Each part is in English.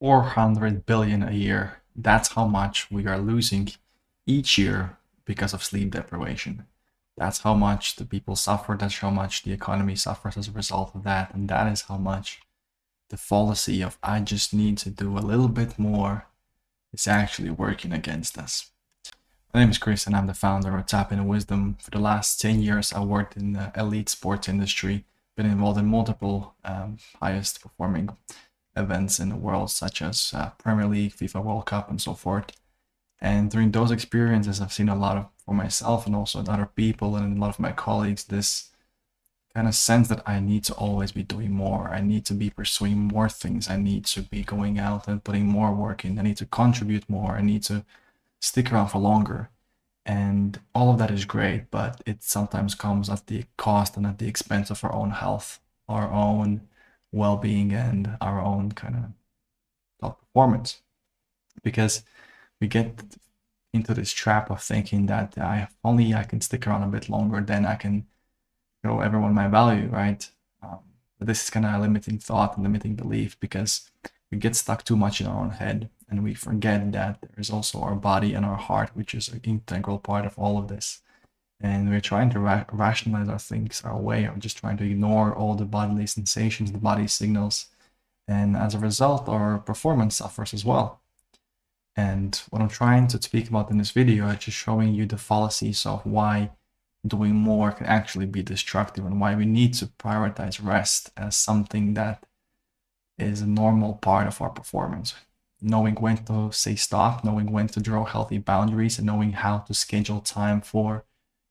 400 billion a year. That's how much we are losing each year because of sleep deprivation. That's how much the people suffer. That's how much the economy suffers as a result of that. And that is how much the fallacy of I just need to do a little bit more is actually working against us. My name is Chris and I'm the founder of Tap In Wisdom. For the last 10 years, I worked in the elite sports industry, been involved in multiple highest performing events in the world, such as Premier League, FIFA World Cup, and so forth. And during those experiences, I've seen a lot of, for myself and also other people and a lot of my colleagues, this kind of sense that I need to always be doing more. I need to be pursuing more things. I need to be going out and putting more work in. I need to contribute more. I need to stick around for longer. And all of that is great, but it sometimes comes at the cost and at the expense of our own health, our own well-being, and our own kind of top performance. Because we get into this trap of thinking that if only I can stick around a bit longer, then I can show everyone my value, right? But this is kind of a limiting thought and limiting belief because we get stuck too much in our own head and we forget that there is also our body and our heart, which is an integral part of all of this. And we're trying to rationalize our things our way, or just trying to ignore all the bodily sensations, the body signals. And as a result, our performance suffers as well. And what I'm trying to speak about in this video is just showing you the fallacies of why doing more can actually be destructive and why we need to prioritize rest as something that is a normal part of our performance. Knowing when to say stop, knowing when to draw healthy boundaries, and knowing how to schedule time for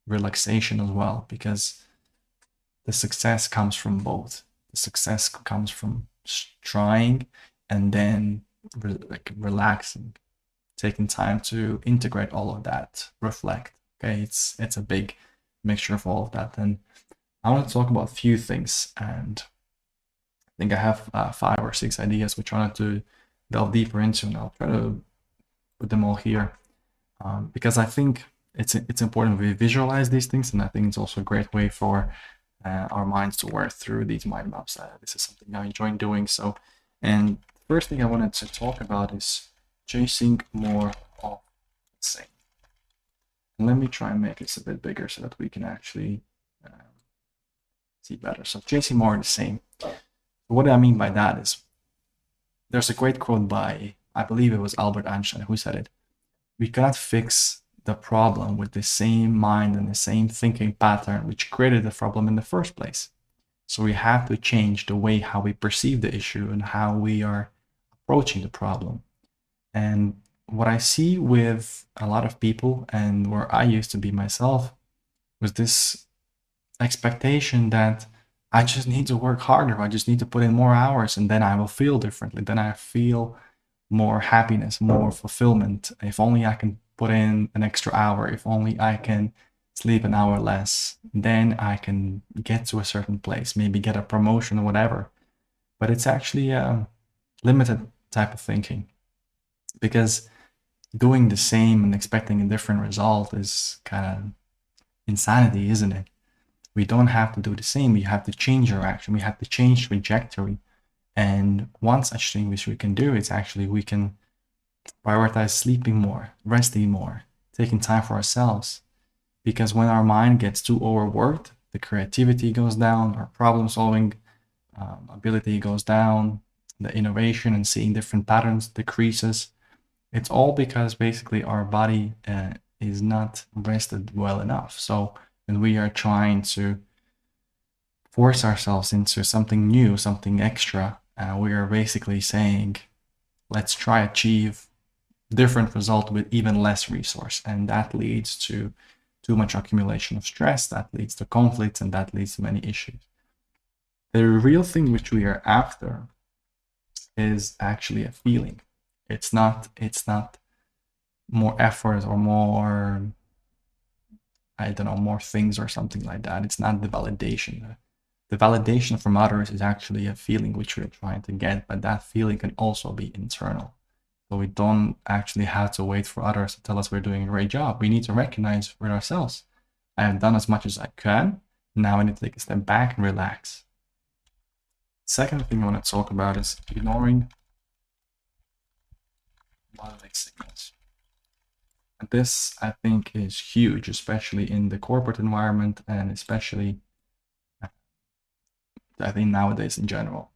relaxation as well, because the success comes from both. The success comes from trying and then relaxing, taking time to integrate all of that, reflect. Okay, it's a big mixture of all of that. And I want to talk about a few things, and I think I have 5 or 6 ideas which I wanted to delve deeper into, and I'll try to put them all here because I think it's important we visualize these things, and I think it's also a great way for our minds to work through these mind maps. This is something I enjoy doing. So, and the first thing I wanted to talk about is chasing more of the same. And let me try and make this a bit bigger so that we can actually see better. So chasing more of the same. What I mean by that is there's a great quote by, I believe it was Albert Einstein who said it. We cannot fix the problem with the same mind and the same thinking pattern which created the problem in the first place. So we have to change the way how we perceive the issue and how we are approaching the problem. And what I see with a lot of people, and where I used to be myself, was this expectation that I just need to work harder. I just need to put in more hours and then I will feel differently. Then I feel more happiness, more fulfillment. If only I can put in an extra hour, if only I can sleep an hour less, then I can get to a certain place, maybe get a promotion or whatever. But it's actually a limited type of thinking, because doing the same and expecting a different result is kind of insanity, isn't it? We don't have to do the same. We have to change our action. We have to change trajectory. And one such thing which we can do is actually we can prioritize sleeping more, resting more, taking time for ourselves. Because when our mind gets too overworked, the creativity goes down, our problem solving ability goes down, the innovation and seeing different patterns decreases. It's all because basically our body is not rested well enough. So when we are trying to force ourselves into something new, something extra, we are basically saying, let's try achieve different result with even less resource. And that leads to too much accumulation of stress, that leads to conflicts, and that leads to many issues. The real thing which we are after is actually a feeling. It's not more effort or more, I don't know, more things or something like that. It's not the validation. The validation from others is actually a feeling which we're trying to get, but that feeling can also be internal. So we don't actually have to wait for others to tell us we're doing a great job. We need to recognize for ourselves, I have done as much as I can. Now I need to take a step back and relax. Second thing I want to talk about is ignoring bodily signals. And this, I think, is huge, especially in the corporate environment, and especially, I think, nowadays in general.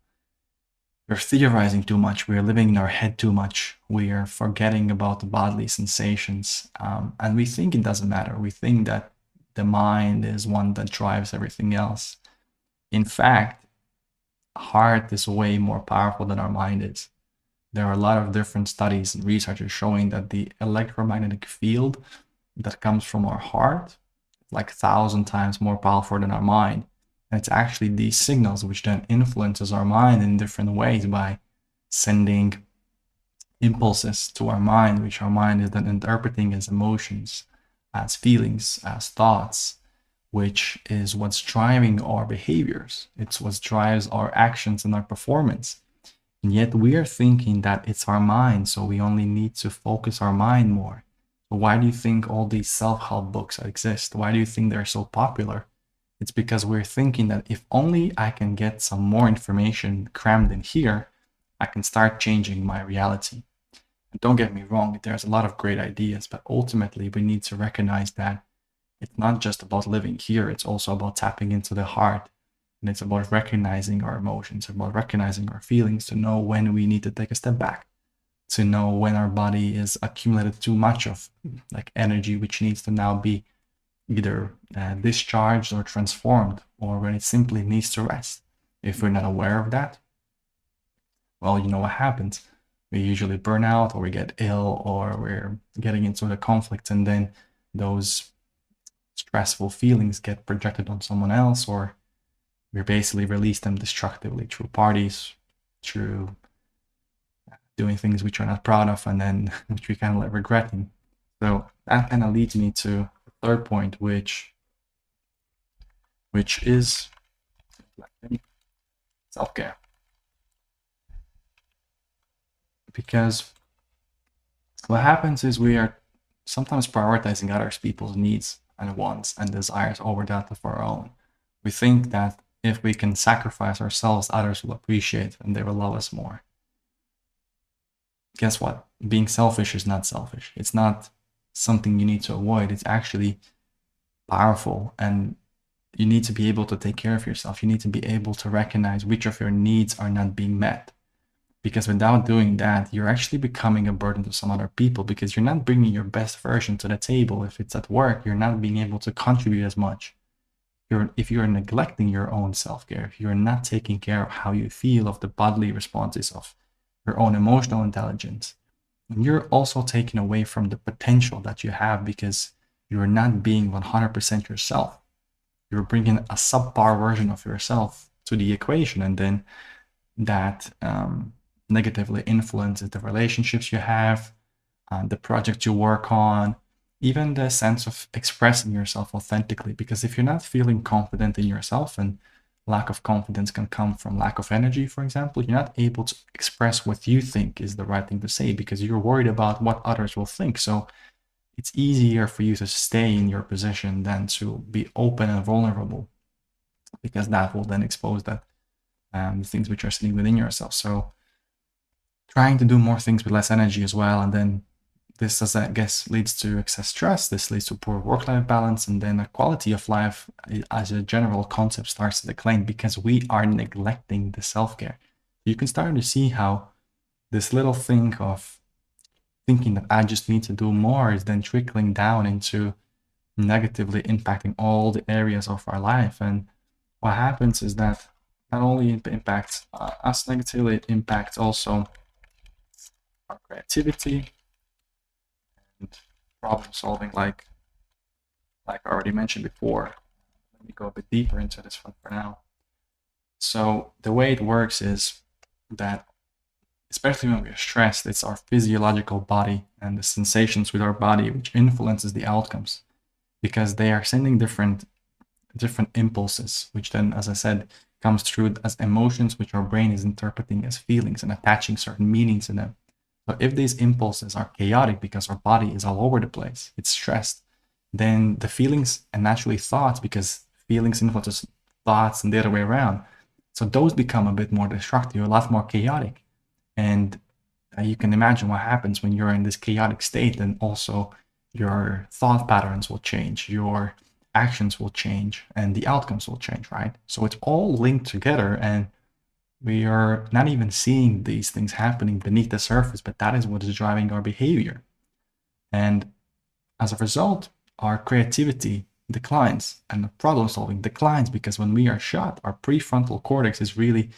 We're theorizing too much. We're living in our head too much. We are forgetting about the bodily sensations. And we think it doesn't matter. We think that the mind is one that drives everything else. In fact, heart is way more powerful than our mind is. There are a lot of different studies and researchers showing that the electromagnetic field that comes from our heart is like 1,000 times more powerful than our mind. And it's actually these signals which then influences our mind in different ways by sending impulses to our mind, which our mind is then interpreting as emotions, as feelings, as thoughts, which is what's driving our behaviors. It's what drives our actions and our performance. And yet we are thinking that it's our mind, so we only need to focus our mind more. So why do you think all these self-help books exist? Why do you think they're so popular? It's because we're thinking that if only I can get some more information crammed in here, I can start changing my reality. And don't get me wrong, there's a lot of great ideas, but ultimately we need to recognize that it's not just about living here, it's also about tapping into the heart. And it's about recognizing our emotions, about recognizing our feelings to know when we need to take a step back, to know when our body is accumulated too much of like energy, which needs to now be either discharged or transformed, or when it simply needs to rest. If we're not aware of that, well, you know what happens. We usually burn out, or we get ill, or we're getting into the conflict, and then those stressful feelings get projected on someone else, or we basically release them destructively through parties, through doing things which we're not proud of, and then which we kind of like regretting. So that kind of leads me to the third point, which is self-care. Because what happens is we are sometimes prioritizing other people's needs and wants and desires over that of our own. We think that if we can sacrifice ourselves, others will appreciate and they will love us more. Guess what? Being selfish is not selfish. It's not something you need to avoid. It's actually powerful, and you need to be able to take care of yourself. You need to be able to recognize which of your needs are not being met. Because without doing that, you're actually becoming a burden to some other people, because you're not bringing your best version to the table. If it's at work, you're not being able to contribute as much. If you're neglecting your own self-care, if you're not taking care of how you feel, of the bodily responses, of your own emotional intelligence, and you're also taking away from the potential that you have, because you're not being 100% yourself. You're bringing a subpar version of yourself to the equation, and then that negatively influences the relationships you have, the project you work on, even the sense of expressing yourself authentically. Because if you're not feeling confident in yourself, and lack of confidence can come from lack of energy, for example, you're not able to express what you think is the right thing to say because you're worried about what others will think. So it's easier for you to stay in your position than to be open and vulnerable, because that will then expose that the things which are sitting within yourself. So trying to do more things with less energy as well, and then this, as I guess, leads to excess stress. This leads to poor work-life balance, and then the quality of life as a general concept starts to decline because we are neglecting the self-care. You can start to see how this little thing of thinking that I just need to do more is then trickling down into negatively impacting all the areas of our life. And what happens is that not only it impacts us negatively, it impacts also our creativity and problem solving, like I already mentioned before. Let me go a bit deeper into this one for now. So the way it works is that, especially when we're stressed, it's our physiological body and the sensations with our body which influences the outcomes, because they are sending different impulses, which then, as I said, comes through as emotions, which our brain is interpreting as feelings and attaching certain meanings to them. So if these impulses are chaotic because our body is all over the place, it's stressed, then the feelings and naturally thoughts, because feelings influences thoughts and the other way around. So those become a bit more destructive, a lot more chaotic. And You can imagine what happens when you're in this chaotic state, and also your thought patterns will change, your actions will change, and the outcomes will change, right? So it's all linked together, and we are not even seeing these things happening beneath the surface, but that is what is driving our behavior. And as a result, our creativity declines and the problem solving declines, because when we are shut, our prefrontal cortex is really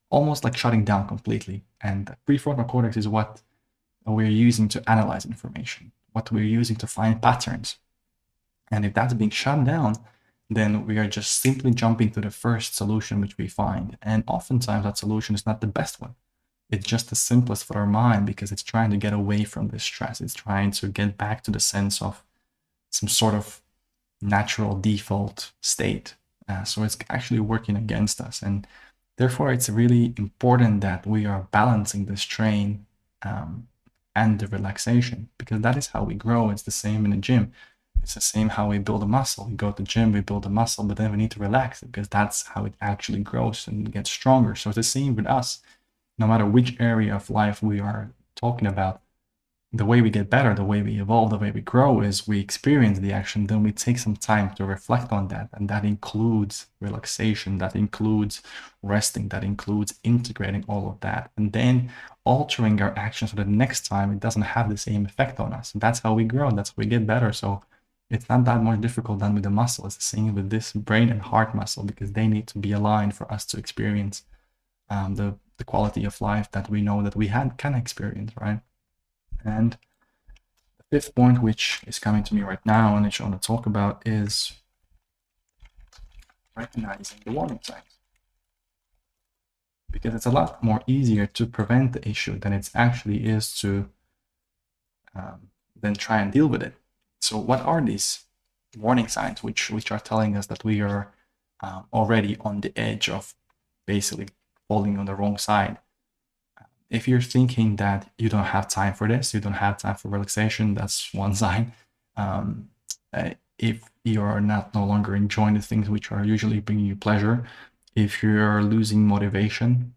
almost like shutting down completely. And the prefrontal cortex is what we're using to analyze information, what we're using to find patterns. And if that's being shut down, then we are just simply jumping to the first solution which we find. And oftentimes that solution is not the best one. It's just the simplest for our mind, because it's trying to get away from this stress. It's trying to get back to the sense of some sort of natural default state. So it's actually working against us. And therefore, it's really important that we are balancing the strain and the relaxation, because that is how we grow. It's the same in the gym. It's the same how we build a muscle. We go to the gym, we build a muscle, but then we need to relax it, because that's how it actually grows and gets stronger. So it's the same with us. No matter which area of life we are talking about, the way we get better, the way we evolve, the way we grow is we experience the action, then we take some time to reflect on that. And that includes relaxation, that includes resting, that includes integrating all of that, and then altering our actions so that next time it doesn't have the same effect on us. And that's how we grow, that's how we get better. So it's not that much difficult than with the muscle. It's the same with this brain and heart muscle, because they need to be aligned for us to experience the quality of life that we know that we can experience, right? And the fifth point, which is coming to me right now and which I want to talk about, is recognizing the warning signs. Because it's a lot more easier to prevent the issue than it actually is to then try and deal with it. So what are these warning signs which are telling us that we are already on the edge of basically falling on the wrong side? If you're thinking that you don't have time for this, you don't have time for relaxation, that's one sign. If you're no longer enjoying the things which are usually bringing you pleasure, if you're losing motivation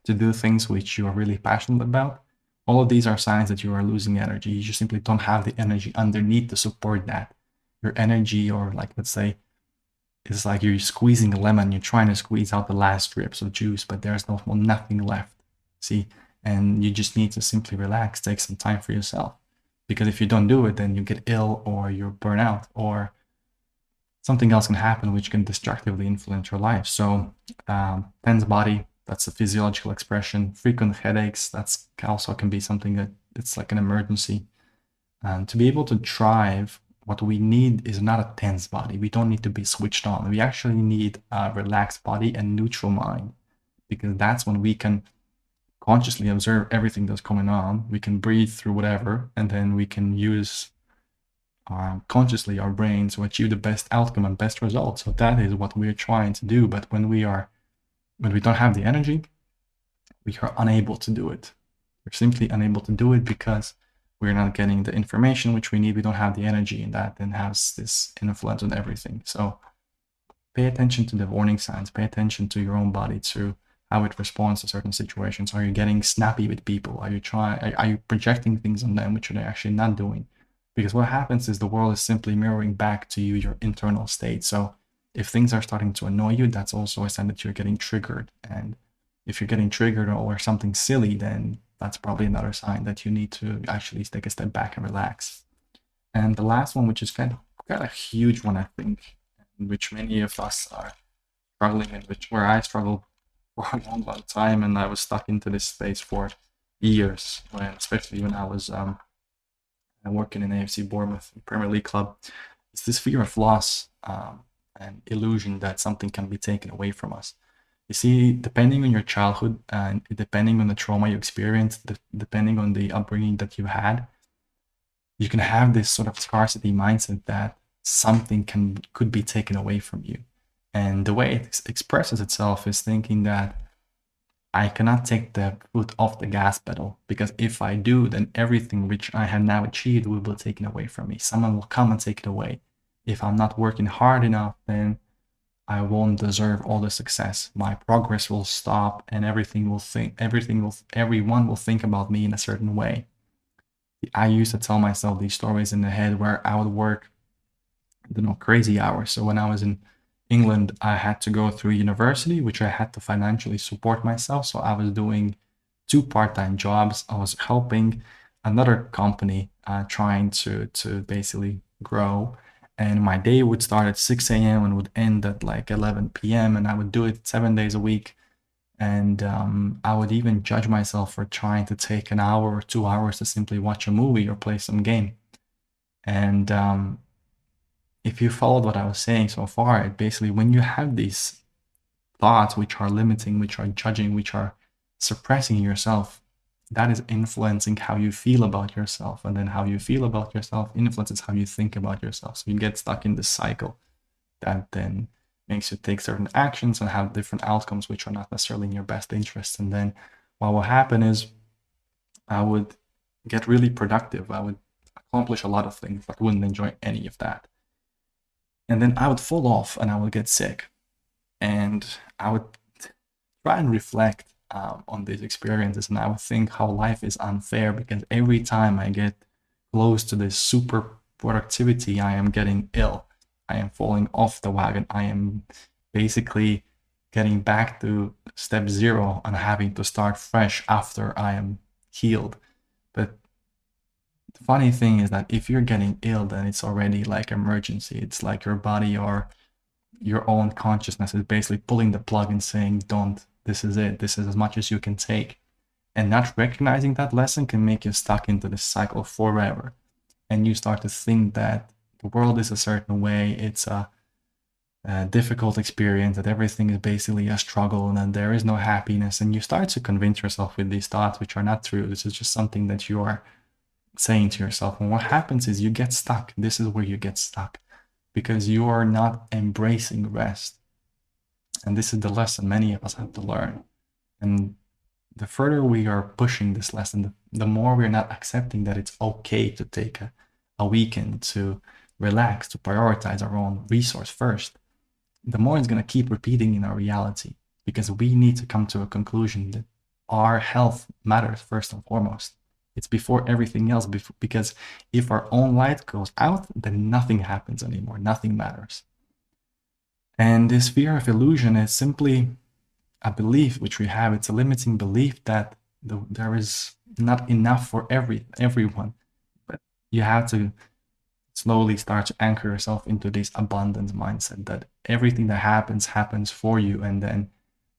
to do things which you are really passionate about, all of these are signs that you are losing energy. You just simply don't have the energy underneath to support that. Your energy, or like, let's say, it's like you're squeezing a lemon, you're trying to squeeze out the last drips of juice, but there's nothing left. See, and you just need to simply relax, take some time for yourself, because if you don't do it, then you get ill, or you burn out, or something else can happen which can destructively influence your life. So tense body, that's a physiological expression. Frequent headaches, that's also can be something that it's like an emergency. And to be able to thrive, what we need is not a tense body. We don't need to be switched on. We actually need a relaxed body and neutral mind, because that's when we can consciously observe everything that's going on. We can breathe through whatever, and then we can use consciously our brains to achieve the best outcome and best results. So that is what we're trying to do. But when we don't have the energy, we are unable to do it. We're simply unable to do it because we're not getting the information which we need. We don't have the energy, and that then has this influence on everything. So pay attention to the warning signs. Pay attention to your own body, to how it responds to certain situations. Are you getting snappy with people? Are you projecting things on them which they're actually not doing? Because what happens is the world is simply mirroring back to you your internal state. So if things are starting to annoy you, that's also a sign that you're getting triggered. And if you're getting triggered or something silly, then that's probably another sign that you need to actually take a step back and relax. And the last one, which is kind of a huge one, I think, which many of us are struggling in, where I struggled for a long time, and I was stuck into this space for years, especially when I was working in AFC Bournemouth Premier League club. It's this fear of loss and illusion that something can be taken away from us. You see, depending on your childhood and depending on the trauma you experienced, depending on the upbringing that you had, you can have this sort of scarcity mindset that something could be taken away from you. And the way it expresses itself is thinking that I cannot take the foot off the gas pedal, because if I do, then everything which I have now achieved will be taken away from me. Someone will come and take it away. If I'm not working hard enough, then I won't deserve all the success. My progress will stop, and everyone will think about me in a certain way. I used to tell myself these stories in the head where I would work, I don't know, crazy hours. So when I was in England, I had to go through university, which I had to financially support myself. So I was doing two part-time jobs. I was helping another company trying to basically grow. And my day would start at 6 a.m. and would end at like 11 p.m. And I would do it 7 days a week. And I would even judge myself for trying to take an hour or 2 hours to simply watch a movie or play some game. And if you followed what I was saying so far, it basically, when you have these thoughts which are limiting, which are judging, which are suppressing yourself, that is influencing how you feel about yourself. And then how you feel about yourself influences how you think about yourself. So you get stuck in this cycle that then makes you take certain actions and have different outcomes which are not necessarily in your best interest. And then what will happen is I would get really productive. I would accomplish a lot of things, but wouldn't enjoy any of that. And then I would fall off and I would get sick. And I would try and reflect on these experiences, and I would think how life is unfair, because every time I get close to this super productivity, I am getting ill. I am falling off the wagon. I am basically getting back to step zero and having to start fresh after I am healed. But the funny thing is that if you're getting ill, then it's already like emergency. It's like your body or your own consciousness is basically pulling the plug and saying, don't, this is it. This is as much as you can take. And not recognizing that lesson can make you stuck into this cycle forever. And you start to think that the world is a certain way. It's a difficult experience, that everything is basically a struggle and that there is no happiness. And you start to convince yourself with these thoughts, which are not true. This is just something that you are saying to yourself. And what happens is you get stuck. This is where you get stuck, because you are not embracing rest. And this is the lesson many of us have to learn. And the further we are pushing this lesson, the more we're not accepting that it's okay to take a weekend to relax, to prioritize our own resource first, the more it's going to keep repeating in our reality, because we need to come to a conclusion that our health matters first and foremost. It's before everything else, because if our own light goes out, then nothing happens anymore. Nothing matters. And this fear of illusion is simply a belief which we have. It's a limiting belief that there is not enough for everyone. But you have to slowly start to anchor yourself into this abundance mindset, that everything that happens for you, and then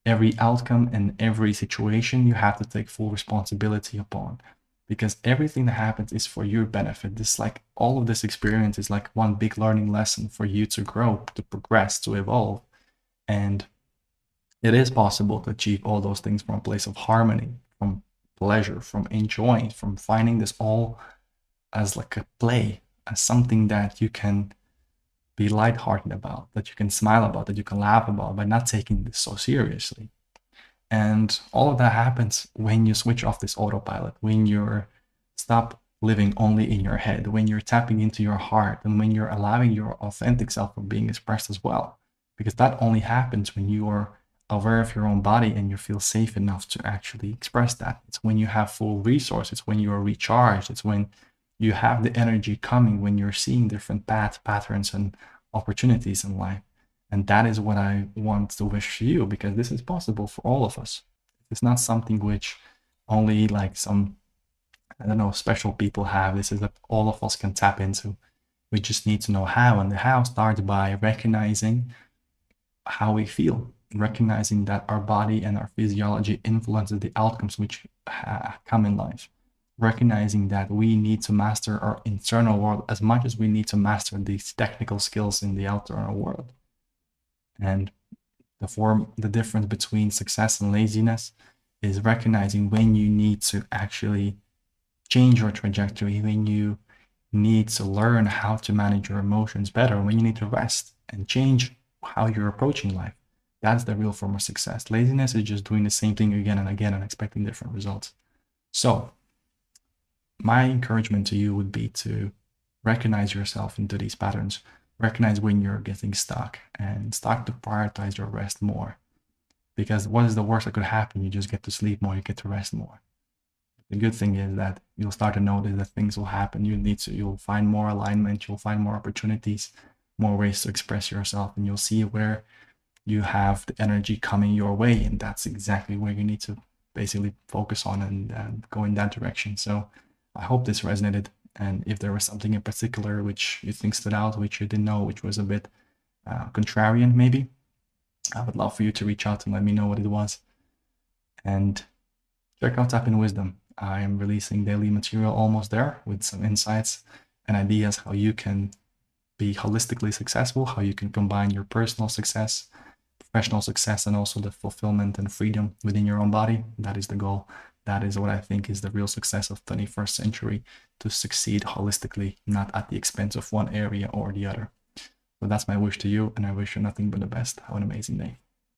every outcome and every situation you have to take full responsibility upon, because everything that happens is for your benefit. This, like, all of this experience is like one big learning lesson for you to grow, to progress, to evolve. And it is possible to achieve all those things from a place of harmony, from pleasure, from enjoying, from finding this all as like a play, as something that you can be lighthearted about, that you can smile about, that you can laugh about, by not taking this so seriously. And all of that happens when you switch off this autopilot, when you're stop living only in your head, when you're tapping into your heart, and when you're allowing your authentic self from being expressed as well. Because that only happens when you are aware of your own body and you feel safe enough to actually express that. It's when you have full resource. It's when you are recharged. It's when you have the energy coming, when you're seeing different patterns and opportunities in life. And that is what I want to wish you, because this is possible for all of us. It's not something which only like some, I don't know, special people have. This is that all of us can tap into. We just need to know how. And the how starts by recognizing how we feel, recognizing that our body and our physiology influences the outcomes which come in life, recognizing that we need to master our internal world as much as we need to master these technical skills in the outer world. And the difference between success and laziness is recognizing when you need to actually change your trajectory, when you need to learn how to manage your emotions better, when you need to rest and change how you're approaching life. That's the real form of success. Laziness is just doing the same thing again and again and expecting different results. So my encouragement to you would be to recognize yourself into these patterns, recognize when you're getting stuck and start to prioritize your rest more. Because what is the worst that could happen? You just get to sleep more, you get to rest more. The good thing is that you'll start to notice that things will happen. You'll find more alignment, you'll find more opportunities, more ways to express yourself, and you'll see where you have the energy coming your way. And that's exactly where you need to basically focus on and go in that direction. So I hope this resonated. And if there was something in particular which you think stood out, which you didn't know, which was a bit contrarian, maybe, I would love for you to reach out and let me know what it was. And check out Tap in Wisdom. I am releasing daily material almost there with some insights and ideas how you can be holistically successful, how you can combine your personal success, professional success, and also the fulfillment and freedom within your own body. That is the goal. That is what I think is the real success of 21st century, to succeed holistically, not at the expense of one area or the other. So that's my wish to you, and I wish you nothing but the best. Have an amazing day.